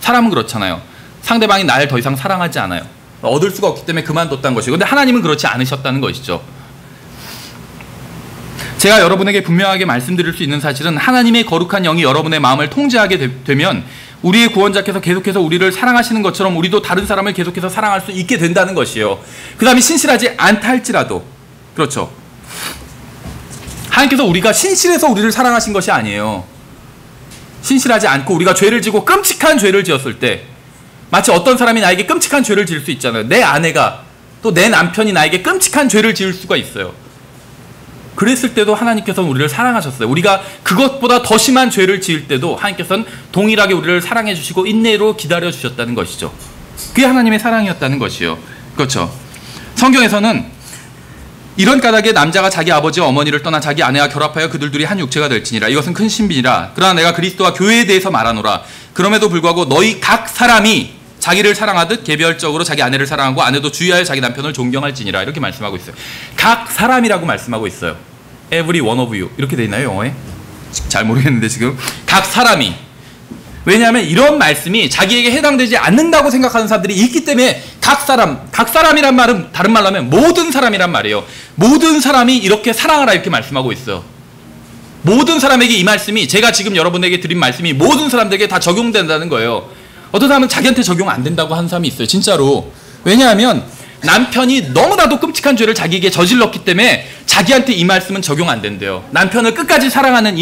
사람은 그렇잖아요. 상대방이 나를 더 이상 사랑하지 않아요. 얻을 수가 없기 때문에 그만뒀다는 것이고, 근데 하나님은 그렇지 않으셨다는 것이죠. 제가 여러분에게 분명하게 말씀드릴 수 있는 사실은 하나님의 거룩한 영이 여러분의 마음을 통제하게 되면 우리의 구원자께서 계속해서 우리를 사랑하시는 것처럼 우리도 다른 사람을 계속해서 사랑할 수 있게 된다는 것이에요. 그 다음에 신실하지 않다 할지라도. 그렇죠. 하나님께서 우리가 신실해서 우리를 사랑하신 것이 아니에요. 신실하지 않고 우리가 죄를 지고 끔찍한 죄를 지었을 때, 마치 어떤 사람이 나에게 끔찍한 죄를 지을 수 있잖아요. 내 아내가, 또 내 남편이 나에게 끔찍한 죄를 지을 수가 있어요. 그랬을 때도 하나님께서는 우리를 사랑하셨어요. 우리가 그것보다 더 심한 죄를 지을 때도 하나님께서는 동일하게 우리를 사랑해 주시고 인내로 기다려 주셨다는 것이죠. 그게 하나님의 사랑이었다는 것이요. 그렇죠. 성경에서는 이런 까닭에 남자가 자기 아버지와 어머니를 떠나 자기 아내와 결합하여 그들 둘이 한 육체가 될지니라. 이것은 큰 신비니라. 그러나 내가 그리스도와 교회에 대해서 말하노라. 그럼에도 불구하고 너희 각 사람이 자기를 사랑하듯 개별적으로 자기 아내를 사랑하고 아내도 주의하여 자기 남편을 존경할지니라. 이렇게 말씀하고 있어요. 각 사람이라고 말씀하고 있어요. Every one of you. 이렇게 돼 있나요, 영어에? 잘 모르겠는데 지금. 각 사람이. 왜냐하면 이런 말씀이 자기에게 해당되지 않는다고 생각하는 사람들이 있기 때문에 각 사람이란 말은 다른 말로 하면 모든 사람이란 말이에요. 모든 사람이 이렇게 사랑하라 이렇게 말씀하고 있어요. 모든 사람에게 이 말씀이, 제가 지금 여러분에게 드린 말씀이 모든 사람들에게 다 적용된다는 거예요. 어떤 사람은 자기한테 적용 안 된다고 하는 사람이 있어요. 진짜로. 왜냐하면 남편이 너무나도 끔찍한 죄를 자기에게 저질렀기 때문에 자기한테 이 말씀은 적용 안 된대요. 남편을 끝까지 사랑하는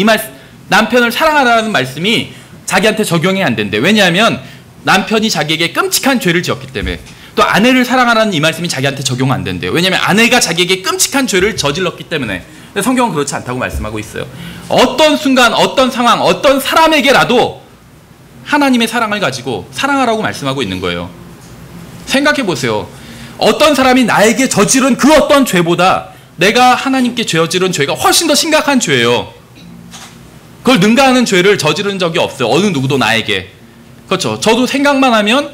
남편을 사랑하라는 말씀이 자기한테 적용이 안 된대. 왜냐하면 남편이 자기에게 끔찍한 죄를 지었기 때문에. 또 아내를 사랑하라는 이 말씀이 자기한테 적용 안 된대요. 왜냐하면 아내가 자기에게 끔찍한 죄를 저질렀기 때문에. 근데 성경은 그렇지 않다고 말씀하고 있어요. 어떤 순간, 어떤 상황, 어떤 사람에게라도 하나님의 사랑을 가지고 사랑하라고 말씀하고 있는 거예요. 생각해 보세요. 어떤 사람이 나에게 저지른 그 어떤 죄보다 내가 하나님께 저지른 죄가 훨씬 더 심각한 죄예요. 그걸 능가하는 죄를 저지른 적이 없어요. 어느 누구도 나에게. 그렇죠. 저도 생각만 하면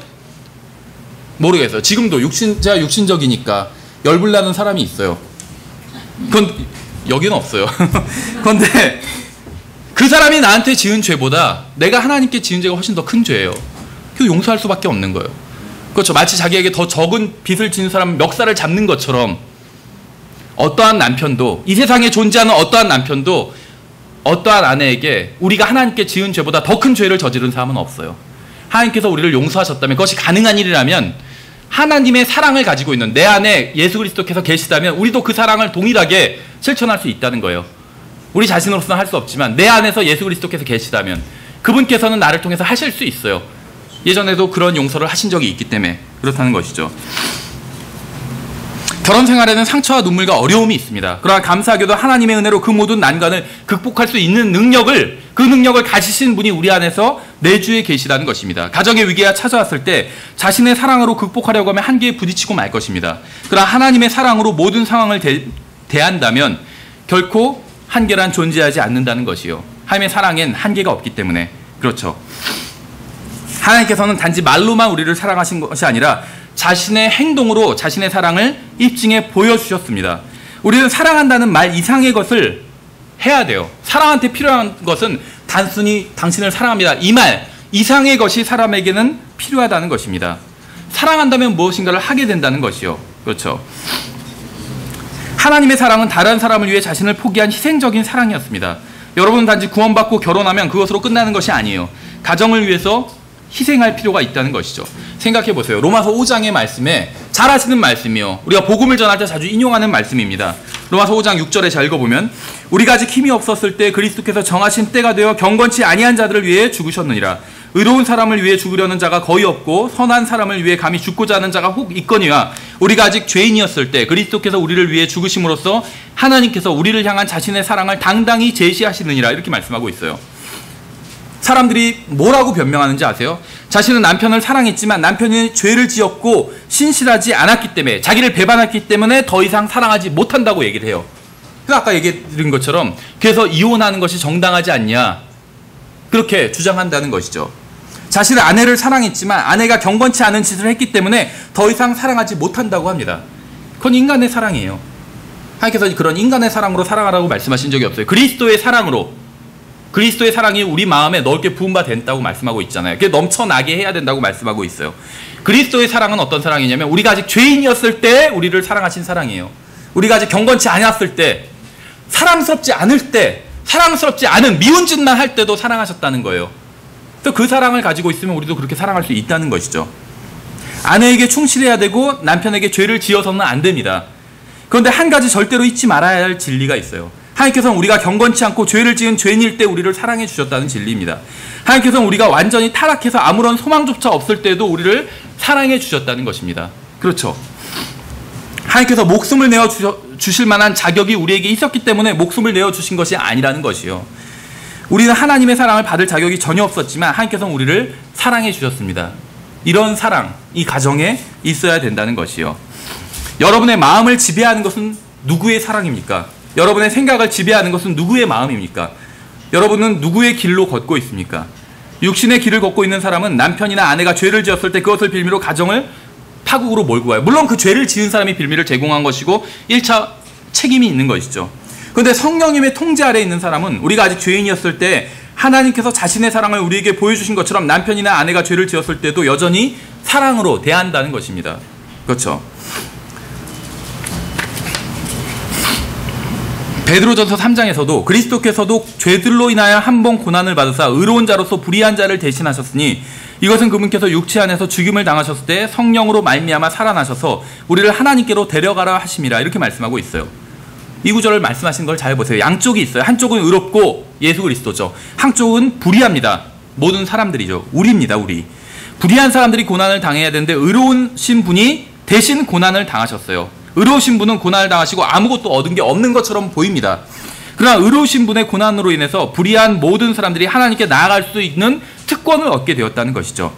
모르겠어요. 지금도 제가 육신적이니까 열불나는 사람이 있어요. 그건 여기는 없어요. 그런데 그 사람이 나한테 지은 죄보다 내가 하나님께 지은 죄가 훨씬 더 큰 죄예요. 그 용서할 수밖에 없는 거예요. 그렇죠. 마치 자기에게 더 적은 빚을 지는 사람 멱살을 잡는 것처럼 어떠한 남편도, 이 세상에 존재하는 어떠한 남편도 어떠한 아내에게 우리가 하나님께 지은 죄보다 더 큰 죄를 저지른 사람은 없어요. 하나님께서 우리를 용서하셨다면, 그것이 가능한 일이라면 하나님의 사랑을 가지고 있는 내 안에 예수 그리스도께서 계시다면 우리도 그 사랑을 동일하게 실천할 수 있다는 거예요. 우리 자신으로서는 할 수 없지만 내 안에서 예수 그리스도께서 계시다면 그분께서는 나를 통해서 하실 수 있어요. 예전에도 그런 용서를 하신 적이 있기 때문에 그렇다는 것이죠. 결혼 생활에는 상처와 눈물과 어려움이 있습니다. 그러나 감사하게도 하나님의 은혜로 그 모든 난관을 극복할 수 있는 그 능력을 가지신 분이 우리 안에서 내주에 계시다는 것입니다. 가정의 위기가 찾아왔을 때 자신의 사랑으로 극복하려고 하면 한계에 부딪히고 말 것입니다. 그러나 하나님의 사랑으로 모든 상황을 대한다면 결코 한계란 존재하지 않는다는 것이요. 하나님의 사랑엔 한계가 없기 때문에 그렇죠. 하나님께서는 단지 말로만 우리를 사랑하신 것이 아니라 자신의 행동으로 자신의 사랑을 입증해 보여주셨습니다. 우리는 사랑한다는 말 이상의 것을 해야 돼요. 사랑한테 필요한 것은 단순히 당신을 사랑합니다. 이 말 이상의 것이 사람에게는 필요하다는 것입니다. 사랑한다면 무엇인가를 하게 된다는 것이요. 그렇죠. 하나님의 사랑은 다른 사람을 위해 자신을 포기한 희생적인 사랑이었습니다. 여러분은 단지 구원받고 결혼하면 그것으로 끝나는 것이 아니에요. 가정을 위해서 희생할 필요가 있다는 것이죠. 생각해 보세요. 로마서 5장의 말씀에 잘 아시는 말씀이요. 우리가 복음을 전할 때 자주 인용하는 말씀입니다. 로마서 5장 6절에 잘 읽어보면 우리가 아직 힘이 없었을 때 그리스도께서 정하신 때가 되어 경건치 아니한 자들을 위해 죽으셨느니라. 의로운 사람을 위해 죽으려는 자가 거의 없고 선한 사람을 위해 감히 죽고자 하는 자가 혹 있거니와 우리가 아직 죄인이었을 때 그리스도께서 우리를 위해 죽으심으로써 하나님께서 우리를 향한 자신의 사랑을 당당히 제시하시느니라. 이렇게 말씀하고 있어요. 사람들이 뭐라고 변명하는지 아세요? 자신은 남편을 사랑했지만 남편이 죄를 지었고 신실하지 않았기 때문에 자기를 배반했기 때문에 더 이상 사랑하지 못한다고 얘기를 해요. 그러니까 아까 얘기 드린 것처럼 그래서 이혼하는 것이 정당하지 않냐 그렇게 주장한다는 것이죠. 자신의 아내를 사랑했지만 아내가 경건치 않은 짓을 했기 때문에 더 이상 사랑하지 못한다고 합니다. 그건 인간의 사랑이에요. 하나님께서 그런 인간의 사랑으로 사랑하라고 말씀하신 적이 없어요. 그리스도의 사랑으로 그리스도의 사랑이 우리 마음에 넓게 부은 바 된다고 말씀하고 있잖아요. 그게 넘쳐나게 해야 된다고 말씀하고 있어요. 그리스도의 사랑은 어떤 사랑이냐면 우리가 아직 죄인이었을 때 우리를 사랑하신 사랑이에요. 우리가 아직 경건치 않았을 때, 사랑스럽지 않을 때, 사랑스럽지 않은 미운 짓만 할 때도 사랑하셨다는 거예요. 그래서 그 사랑을 가지고 있으면 우리도 그렇게 사랑할 수 있다는 것이죠. 아내에게 충실해야 되고 남편에게 죄를 지어서는 안 됩니다. 그런데 한 가지 절대로 잊지 말아야 할 진리가 있어요. 하나님께서는 우리가 경건치 않고 죄를 지은 죄인일 때 우리를 사랑해 주셨다는 진리입니다. 하나님께서는 우리가 완전히 타락해서 아무런 소망조차 없을 때도 우리를 사랑해 주셨다는 것입니다. 그렇죠. 하나님께서 목숨을 내어 주실 만한 자격이 우리에게 있었기 때문에 목숨을 내어 주신 것이 아니라는 것이요. 우리는 하나님의 사랑을 받을 자격이 전혀 없었지만 하나님께서는 우리를 사랑해 주셨습니다. 이런 사랑, 이 가정에 있어야 된다는 것이요. 여러분의 마음을 지배하는 것은 누구의 사랑입니까? 여러분의 생각을 지배하는 것은 누구의 마음입니까? 여러분은 누구의 길로 걷고 있습니까? 육신의 길을 걷고 있는 사람은 남편이나 아내가 죄를 지었을 때 그것을 빌미로 가정을 파국으로 몰고 가요. 물론 그 죄를 지은 사람이 빌미를 제공한 것이고 1차 책임이 있는 것이죠. 그런데 성령님의 통제 아래에 있는 사람은 우리가 아직 죄인이었을 때 하나님께서 자신의 사랑을 우리에게 보여주신 것처럼 남편이나 아내가 죄를 지었을 때도 여전히 사랑으로 대한다는 것입니다. 그렇죠. 베드로전서 3장에서도 그리스도께서도 죄들로 인하여 한 번 고난을 받으사 의로운 자로서 불의한 자를 대신하셨으니 이것은 그분께서 육체 안에서 죽임을 당하셨을 때 성령으로 말미암아 살아나셔서 우리를 하나님께로 데려가라 하심이라. 이렇게 말씀하고 있어요. 이 구절을 말씀하신 걸 잘 보세요. 양쪽이 있어요. 한쪽은 의롭고 예수 그리스도죠. 한쪽은 불의합니다. 모든 사람들이죠. 우리입니다. 우리. 불의한 사람들이 고난을 당해야 되는데 의로우신 분이 대신 고난을 당하셨어요. 의로우신 분은 고난을 당하시고 아무것도 얻은 게 없는 것처럼 보입니다. 그러나 의로우신 분의 고난으로 인해서 불의한 모든 사람들이 하나님께 나아갈 수 있는 특권을 얻게 되었다는 것이죠.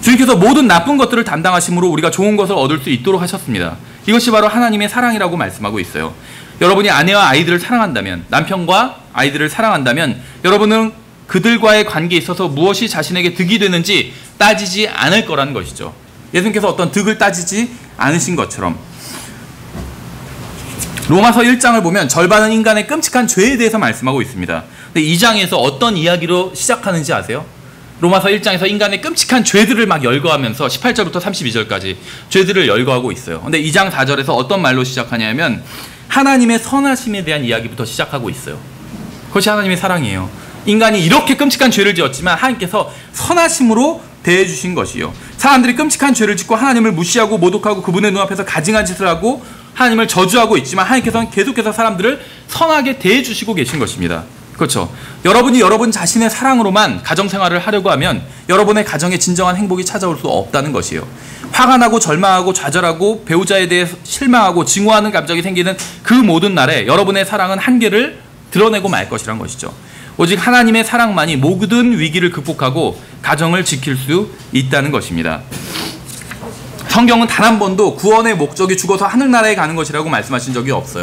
주님께서 모든 나쁜 것들을 담당하심으로 우리가 좋은 것을 얻을 수 있도록 하셨습니다. 이것이 바로 하나님의 사랑이라고 말씀하고 있어요. 여러분이 아내와 아이들을 사랑한다면, 남편과 아이들을 사랑한다면 여러분은 그들과의 관계에 있어서 무엇이 자신에게 득이 되는지 따지지 않을 거라는 것이죠. 예수님께서 어떤 득을 따지지 않으신 것처럼. 로마서 1장을 보면 절반은 인간의 끔찍한 죄에 대해서 말씀하고 있습니다. 근데 2장에서 어떤 이야기로 시작하는지 아세요? 로마서 1장에서 인간의 끔찍한 죄들을 막 열거하면서 18절부터 32절까지 죄들을 열거하고 있어요. 근데 2장 4절에서 어떤 말로 시작하냐면 하나님의 선하심에 대한 이야기부터 시작하고 있어요. 그것이 하나님의 사랑이에요. 인간이 이렇게 끔찍한 죄를 지었지만 하나님께서 선하심으로 대해 주신 것이요. 사람들이 끔찍한 죄를 짓고 하나님을 무시하고 모독하고 그분의 눈앞에서 가증한 짓을 하고 하나님을 저주하고 있지만 하나님께서는 계속해서 사람들을 선하게 대해 주시고 계신 것입니다. 그렇죠. 여러분이 여러분 자신의 사랑으로만 가정생활을 하려고 하면 여러분의 가정에 진정한 행복이 찾아올 수 없다는 것이에요. 화가 나고 절망하고 좌절하고 배우자에 대해 실망하고 증오하는 감정이 생기는 그 모든 날에 여러분의 사랑은 한계를 드러내고 말 것이란 것이죠. 오직 하나님의 사랑만이 모든 위기를 극복하고 가정을 지킬 수 있다는 것입니다. 성경은 단 한 번도 구원의 목적이 죽어서 하늘나라에 가는 것이라고 말씀하신 적이 없어요.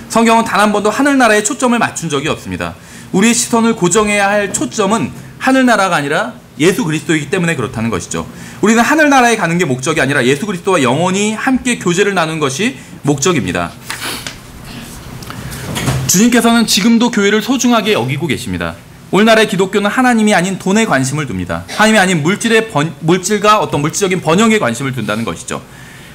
성경은 단 한 번도 하늘나라에 초점을 맞춘 적이 없습니다. 우리의 시선을 고정해야 할 초점은 하늘나라가 아니라 예수 그리스도이기 때문에 그렇다는 것이죠. 우리는 하늘나라에 가는 게 목적이 아니라 예수 그리스도와 영원히 함께 교제를 나누는 것이 목적입니다. 주님께서는 지금도 교회를 소중하게 여기고 계십니다. 오늘날의 기독교는 하나님이 아닌 돈에 관심을 둡니다. 하나님이 아닌 물질과 어떤 물질적인 번영에 관심을 둔다는 것이죠.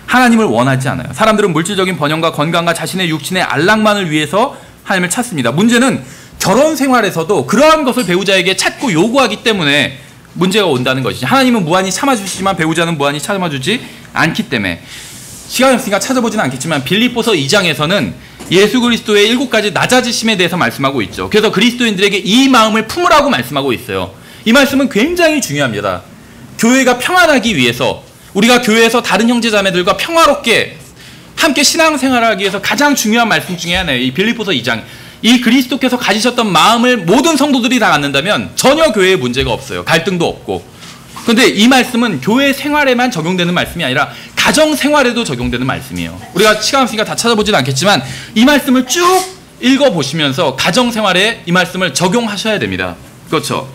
하나님을 원하지 않아요. 사람들은 물질적인 번영과 건강과 자신의 육신의 안락만을 위해서 하나님을 찾습니다. 문제는 결혼 생활에서도 그러한 것을 배우자에게 찾고 요구하기 때문에 문제가 온다는 것이죠. 하나님은 무한히 참아주시지만 배우자는 무한히 참아주지 않기 때문에. 시간이 없으니까 찾아보지는 않겠지만 빌립보서 2장에서는 예수 그리스도의 7가지 낮아지심에 대해서 말씀하고 있죠. 그래서 그리스도인들에게 이 마음을 품으라고 말씀하고 있어요. 이 말씀은 굉장히 중요합니다. 교회가 평안하기 위해서, 우리가 교회에서 다른 형제자매들과 평화롭게 함께 신앙생활을 하기 위해서 가장 중요한 말씀 중에 하나예요. 이 빌립보서 2장. 이 그리스도께서 가지셨던 마음을 모든 성도들이 다 갖는다면 전혀 교회에 문제가 없어요. 갈등도 없고. 그런데 이 말씀은 교회 생활에만 적용되는 말씀이 아니라 가정 생활에도 적용되는 말씀이에요. 우리가 시간 없으니까 다 찾아보지는 않겠지만 이 말씀을 쭉 읽어보시면서 가정 생활에 이 말씀을 적용하셔야 됩니다. 그렇죠.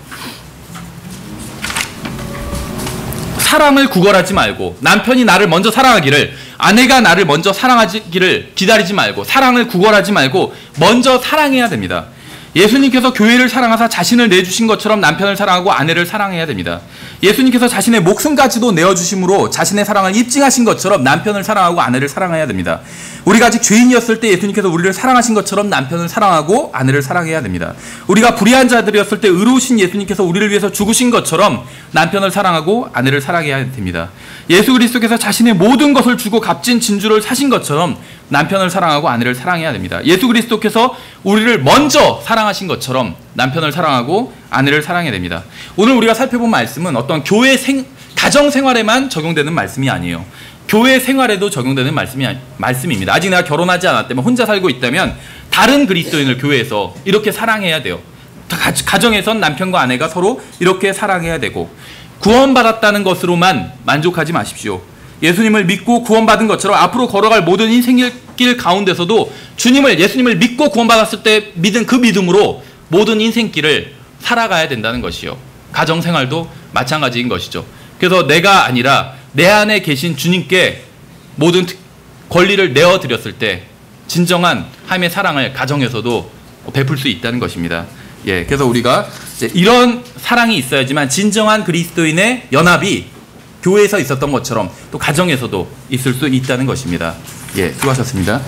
사랑을 구걸하지 말고, 남편이 나를 먼저 사랑하기를, 아내가 나를 먼저 사랑하기를 기다리지 말고, 사랑을 구걸하지 말고 먼저 사랑해야 됩니다. 예수님께서 교회를 사랑하사 자신을 내주신 것처럼 남편을 사랑하고 아내를 사랑해야 됩니다. 예수님께서 자신의 목숨까지도 내어주심으로 자신의 사랑을 입증하신 것처럼 남편을 사랑하고 아내를 사랑해야 됩니다. 우리가 아직 죄인이었을 때 예수님께서 우리를 사랑하신 것처럼 남편을 사랑하고 아내를 사랑해야 됩니다. 우리가 불의한 자들이었을 때 의로우신 예수님께서 우리를 위해서 죽으신 것처럼 남편을 사랑하고 아내를 사랑해야 됩니다. 예수 그리스도께서 자신의 모든 것을 주고 값진 진주를 사신 것처럼 남편을 사랑하고 아내를 사랑해야 됩니다. 예수 그리스도께서 우리를 먼저 사랑하신 것처럼 남편을 사랑하고 아내를 사랑해야 됩니다. 오늘 우리가 살펴본 말씀은 어떤 교회 가정 생활에만 적용되는 말씀이 아니에요. 교회 생활에도 적용되는 말씀입니다. 아직 내가 결혼하지 않았다면, 혼자 살고 있다면 다른 그리스도인을 교회에서 이렇게 사랑해야 돼요. 가정에선 남편과 아내가 서로 이렇게 사랑해야 되고, 구원받았다는 것으로만 만족하지 마십시오. 예수님을 믿고 구원받은 것처럼 앞으로 걸어갈 모든 인생길 가운데서도 예수님을 믿고 구원받았을 때 믿은 그 믿음으로 모든 인생길을 살아가야 된다는 것이요. 가정생활도 마찬가지인 것이죠. 그래서 내가 아니라 내 안에 계신 주님께 모든 권리를 내어드렸을 때 진정한 하나님의 사랑을 가정에서도 베풀 수 있다는 것입니다. 예, 그래서 우리가 이런 사랑이 있어야지만 진정한 그리스도인의 연합이 교회에서 있었던 것처럼 또 가정에서도 있을 수 있다는 것입니다. 예, 수고하셨습니다.